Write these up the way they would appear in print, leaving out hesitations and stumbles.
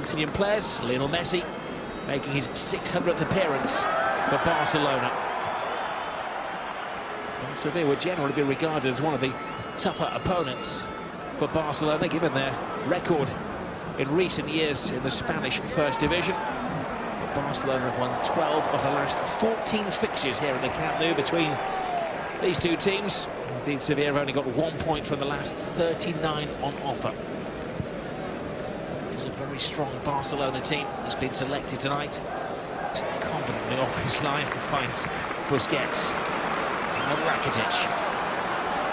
Argentinian players, Lionel Messi making his 600th appearance for Barcelona. And Sevilla would generally be regarded as one of the tougher opponents for Barcelona, given their record in recent years in the Spanish First Division. But Barcelona have won 12 of the last 14 fixtures here in the Camp Nou between these two teams. Indeed, Sevilla have only got 1 point from the last 39 on offer. It's a very strong Barcelona team that's been selected tonight. Confidently off his line and finds Busquets. And Rakitic.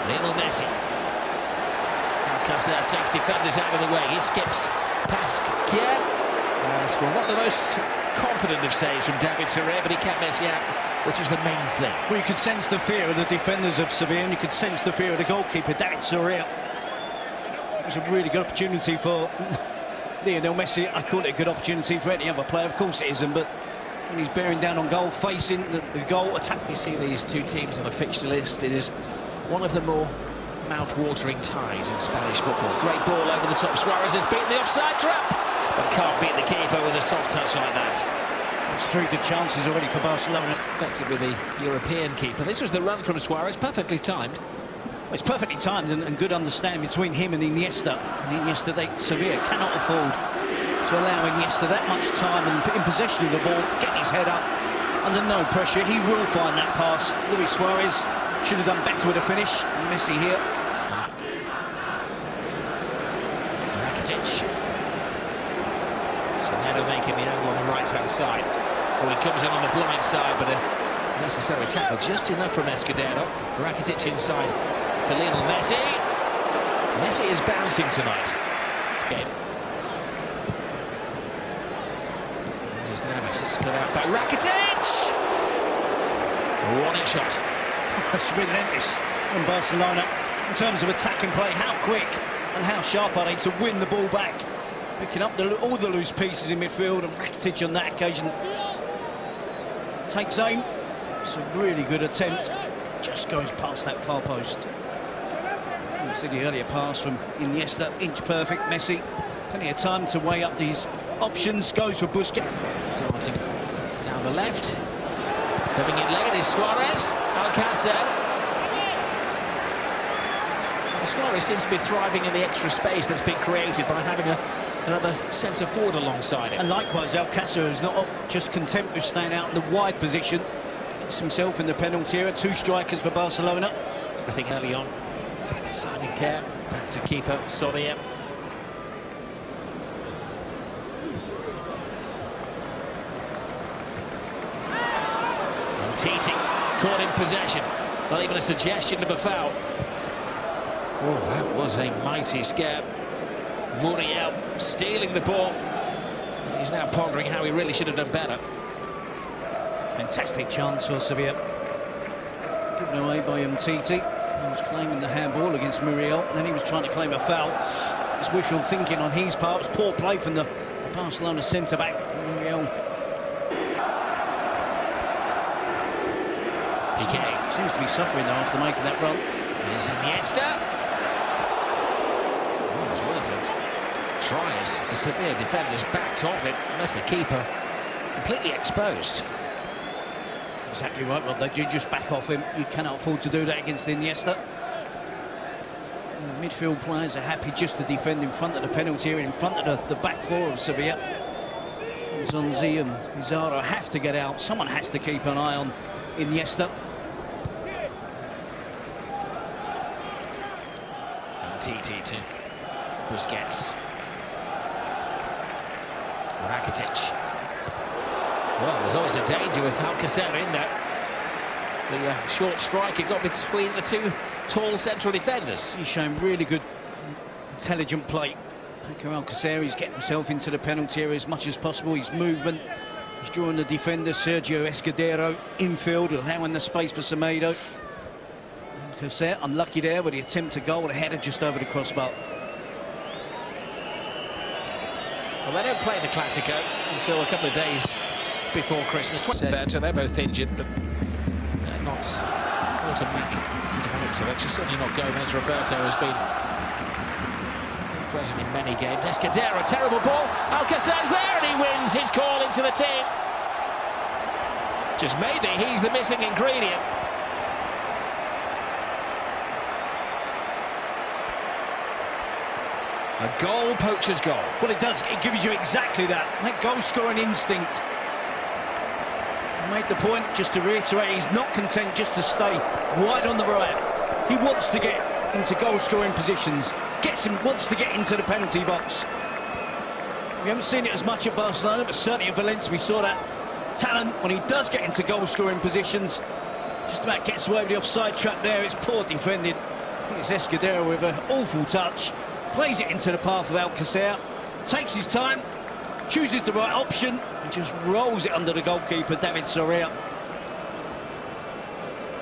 Lionel Messi. Alcácer takes defenders out of the way. He skips past Kier. Well, not the most confident of saves from David Serré, but he kept Messi out, which is the main thing. Well, you could sense the fear of the defenders of Sevilla, and you could sense the fear of the goalkeeper, David Serré. It was a really good opportunity for Lionel Messi. I call it a good opportunity for any other player. Of course it isn't, but when he's bearing down on goal, facing the goal attack. You see these two teams on the fixture list. It is one of the more mouth-watering ties in Spanish football. Great ball over the top. Suarez has beaten the offside trap, but can't beat the keeper with a soft touch like that. There's 3 good chances already for Barcelona. Effective with the European keeper. This was the run from Suarez, perfectly timed. Well, it's perfectly timed and good understanding between him and Iniesta. And Iniesta, Sevilla cannot afford to allow Iniesta that much time and in possession of the ball, getting his head up under no pressure. He will find that pass. Luis Suarez should have done better with a finish. Messi here. Rakitic. Sonedo making the angle on the right-hand side. Oh, he comes in on the blind side, but a necessary tackle just enough from Escudero. Rakitic inside to Lionel Messi. Messi is bouncing tonight. Game. Just Navas, it's cut out by Rakitic. Warning shot. It's relentless from Barcelona in terms of attacking play. How quick and how sharp are they to win the ball back? Picking up all the loose pieces in midfield, and Rakitic on that occasion takes aim. It's a really good attempt. Just goes past that far post. You see the earlier pass from Iniesta, inch perfect. Messi, plenty of time to weigh up these options. Goes for Busquets. Darting down the left. Coming in late is Suarez. Alcácer. Suarez seems to be thriving in the extra space that's been created by having another centre forward alongside him. And likewise, Alcácer is not just content with staying out in the wide position. Gets himself in the penalty area. 2 strikers for Barcelona. I think early on, Simon Kerr, back to keeper Soria. Titi caught in possession. Not even a suggestion of a foul. Oh, that was a mighty scare. Muriel stealing the ball. He's now pondering how he really should have done better. Fantastic chance for Sevilla. Given away by Titi. He was claiming the handball against Muriel. Then he was trying to claim a foul. It's wishful thinking on his part. It's poor play from the Barcelona centre-back, Muriel. Piqué seems to be suffering though after making that run. Here's Iniesta. Oh, it was worth it. Tries. The Sevilla defenders backed off it, left the keeper completely exposed. Exactly right, Rob. They do just back off him. You cannot afford to do that against Iniesta. And the midfield players are happy just to defend in front of the penalty area, in front of the back four of Sevilla. Zonzi and Pizarro have to get out. Someone has to keep an eye on Iniesta. Titi to Busquets. Rakitic. Well, there's always a danger with Alcácer in there. The short striker got between the 2 tall central defenders. He's shown really good, intelligent play. Alcácer, he's getting himself into the penalty area as much as possible. His movement, he's drawing the defender, Sergio Escudero, infield, allowing the space for Semedo. Alcácer unlucky there with the attempt to goal, the header just over the crossbar. Well, they don't play the Clásico until a couple of days before Christmas. So they're both injured, but not automatic selection. Certainly not Gomez. Roberto has been present in many games. Escudero, terrible ball. Alcacer's there and he wins his call into the team. Just maybe he's the missing ingredient. A goal, poacher's goal. Well, it does. It gives you exactly that goal-scoring instinct. I made the point, just to reiterate, he's not content just to stay wide on the right. He wants to get into goal-scoring positions. Wants to get into the penalty box. We haven't seen it as much at Barcelona, but certainly at Valencia we saw that talent when he does get into goal-scoring positions. Just about gets away with the offside trap there. It's poor defended. I think it's Escudero with an awful touch. Plays it into the path of Alcacer, takes his time, chooses the right option, and just rolls it under the goalkeeper, David Soria.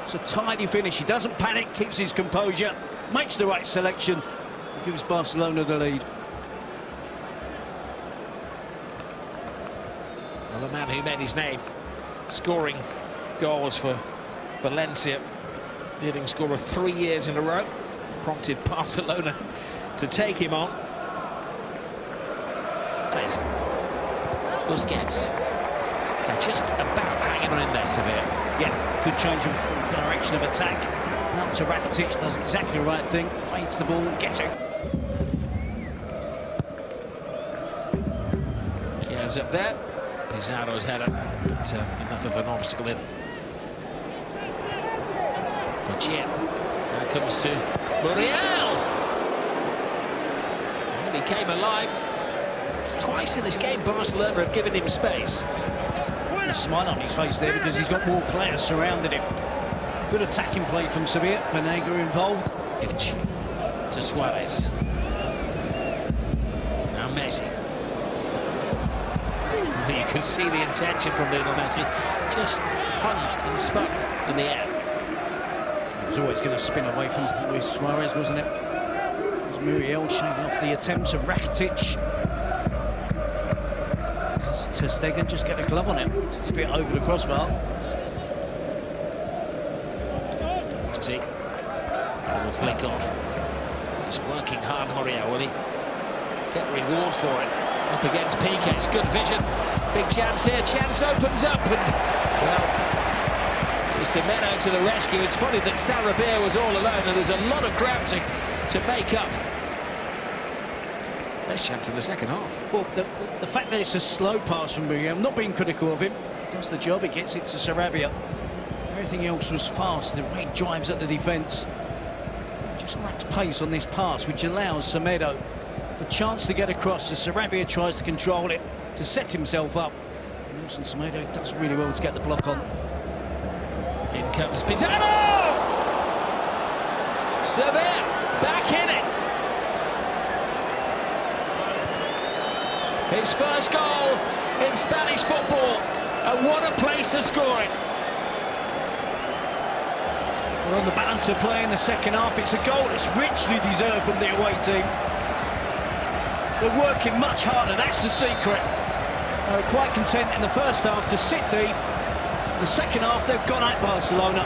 It's a tidy finish. He doesn't panic, keeps his composure, makes the right selection, and gives Barcelona the lead. Well, the man who made his name scoring goals for Valencia, leading scorer 3 years in a row, prompted Barcelona to take him on. That is Busquets. They're just about hanging on in there, Sevilla. Yeah, good change of direction of attack. Out to Rakitic, does exactly the right thing, fades the ball, gets it. Kia's up there. Pizarro's header, but enough of an obstacle in. Gotcha. Now it comes to Muriel. He came alive. It's twice in this game Barcelona have given him space. A smile on his face there because he's got more players surrounding him. Good attacking play from Sevilla. Banega involved. To Suarez. Now Messi. You can see the intention from Lionel Messi. Just hung and spun in the air. It was always going to spin away from Luis Suarez, wasn't it? Muriel shaking off the attempts of Rakitic. Ter Stegen just get a glove on it. It's a bit over the crossbar. See, will flick off. He's working hard, Muriel. Will he get reward for it? Up against Piqué. It's good vision. Big chance here. Chance opens up, and well, it's Semedo to the rescue. It's spotted that Sarabia was all alone, and there's a lot of ground to make up. Best chance in the second half. Well, the fact that it's a slow pass from Muriel, I'm not being critical of him. He does the job, he gets it to Sarabia. Everything else was fast, the way he drives at the defence. Just lacks pace on this pass, which allows Semedo the chance to get across. So Sarabia tries to control it, to set himself up. Nelson Semedo does really well to get the block on. In comes Pizarro! Sevilla back in it. His first goal in Spanish football, and what a place to score it. We're on the balance of play in the second half. It's a goal that's richly deserved from the away team. They're working much harder, that's the secret. They're quite content in the first half to sit deep. In the second half, they've gone at Barcelona.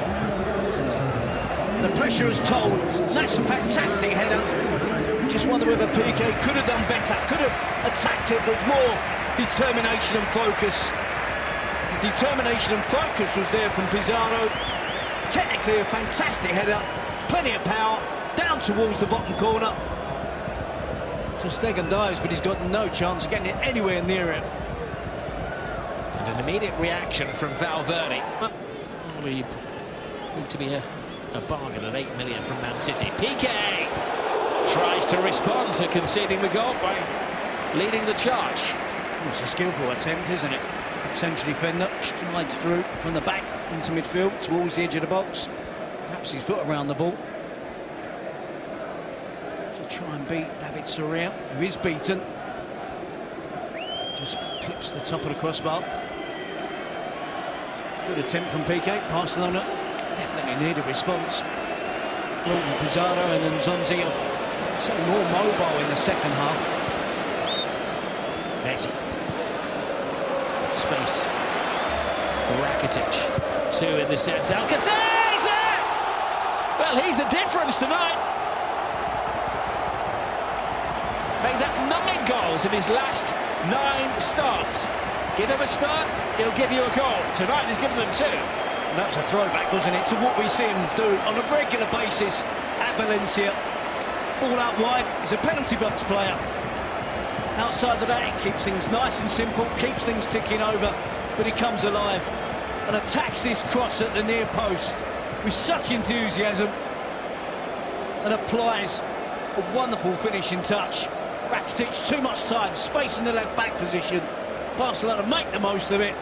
The pressure has told. That's a fantastic header. Just wonder whether Piqué could have done better, could have attacked it with more determination and focus. The determination and focus was there from Pizarro. Technically a fantastic header, plenty of power, down towards the bottom corner. Ter Stegen dives, but he's got no chance of getting it anywhere near it. And an immediate reaction from Valverde. We need to be a bargain at 8 million from Man City. Piqué tries to respond to conceding the goal by leading the charge. It's a skillful attempt, isn't it? Central defender strides through from the back into midfield towards the edge of the box. Perhaps his foot around the ball to try and beat David Soria, who is beaten. Just clips the top of the crossbar. Good attempt from Piqué. Barcelona definitely need a response. Wilton, Pizarro and Nzonzi are certainly more mobile in the second half. Messi. Space for Rakitic. Two in the centre. Alcacer is there! Well, he's the difference tonight. made that 9 goals in his last 9 starts. Give him a start, he'll give you a goal. Tonight he's given them 2. And that was a throwback, wasn't it, to what we see him do on a regular basis at Valencia. All out wide, he's a penalty box player. Outside of that, it keeps things nice and simple, keeps things ticking over, but he comes alive and attacks this cross at the near post with such enthusiasm and applies a wonderful finishing touch. Rakitic, too much time, space in the left-back position. Barcelona make the most of it.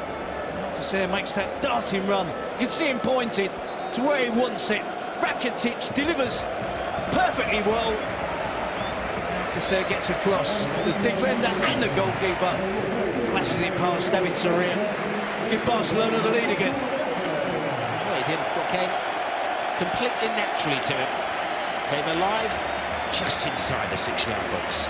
Alcacer makes that darting run. You can see him pointing to where he wants it. Rakitic delivers perfectly well. Alcacer gets across the defender and the goalkeeper. Flashes it past David Soria to give Barcelona the lead again. Well, he did what came completely naturally to him. Came alive just inside the 6-yard box.